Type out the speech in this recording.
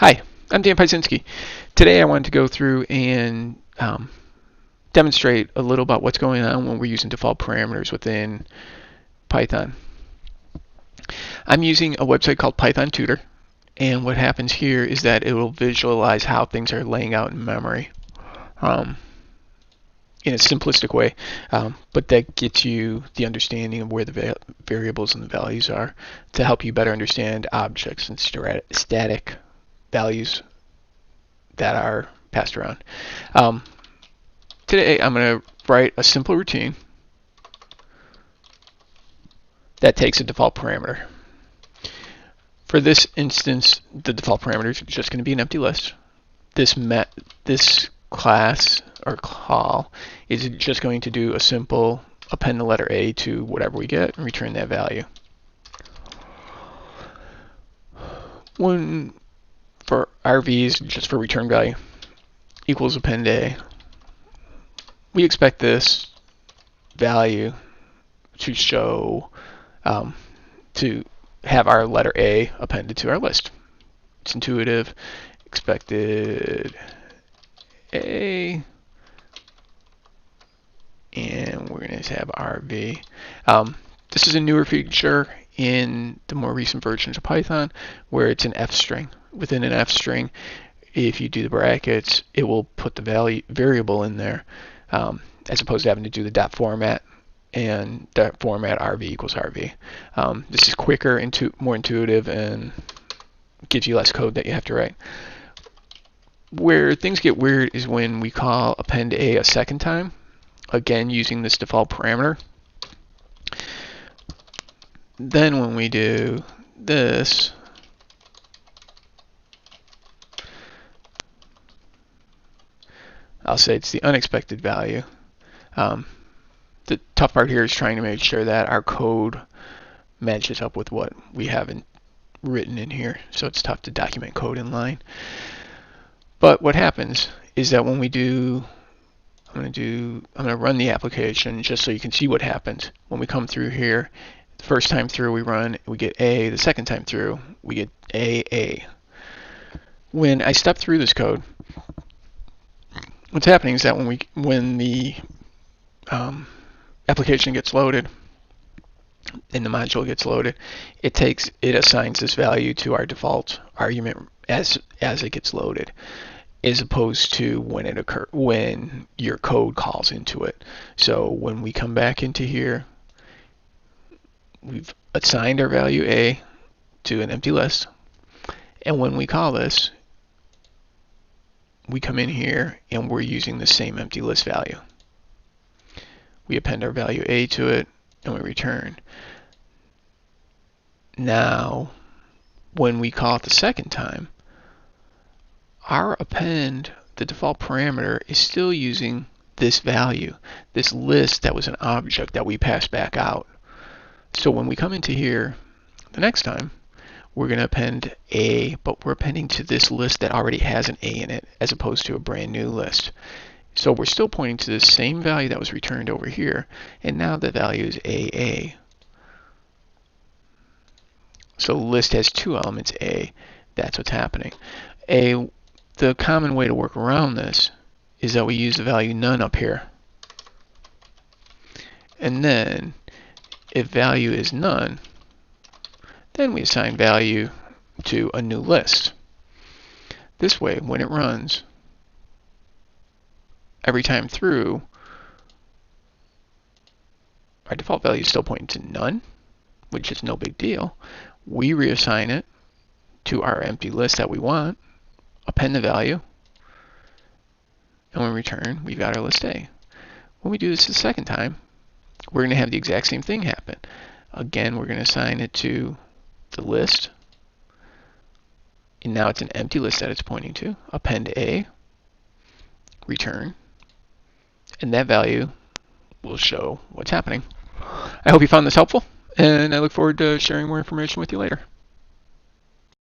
Hi, I'm Dan Pyszynski. Today I wanted to go through and demonstrate a little about what's going on when we're using default parameters within Python. I'm using a website called Python Tutor, and what happens here is that it will visualize how things are laying out in memory um, in a simplistic way, but that gets you the understanding of where the variables and the values are to help you better understand objects and static values that are passed around. Today I'm going to write a simple routine that takes a default parameter. For this instance, the default parameter is just going to be an empty list. This class or call is just going to do a simple append the letter A to whatever we get and return that value. One for RVs, just for return value, equals append A. We expect this value to show, to have our letter A appended to our list. It's intuitive. Expected A, and we're going to have RV. This is a newer feature in the more recent versions of Python where it's an F string. Within an F string, if you do the brackets, it will put the variable in there, as opposed to having to do the dot format and dot format RV equals RV. This is quicker, more intuitive, and gives you less code that you have to write. Where things get weird is when we call append a second time, again using this default parameter. Then when we do this, I'll say it's the unexpected value. The tough part here is trying to make sure that our code matches up with what we have written in here, so it's tough to document code in line. But what happens is that when we do, I'm going to run the application just so you can see what happens. When we come through here, the first time through we get A, the second time through we get A. When I step through this code, what's happening is that when the application gets loaded and the module gets loaded, it assigns this value to our default argument as it gets loaded, as opposed to when your code calls into it. So when we come back into here, we've assigned our value A to an empty list, and when we call this, we come in here and we're using the same empty list value. We append our value A to it and we return. Now, when we call it the second time, our append, the default parameter, is still using this value, this list that was an object that we passed back out. So when we come into here the next time, we're going to append A, but we're appending to this list that already has an A in it, as opposed to a brand new list. So we're still pointing to the same value that was returned over here, and now the value is AA. So the list has two elements, A. That's what's happening. The common way to work around this is that we use the value none up here. And then, if value is none, then we assign value to a new list. This way, when it runs, every time through, our default value is still pointing to none, which is no big deal. We reassign it to our empty list that we want, append the value, and when we return, we've got our list A. When we do this the second time, we're going to have the exact same thing happen. Again, we're going to assign it to the list, and now it's an empty list that it's pointing to. Append A, return, and that value will show what's happening. I hope you found this helpful, and I look forward to sharing more information with you later.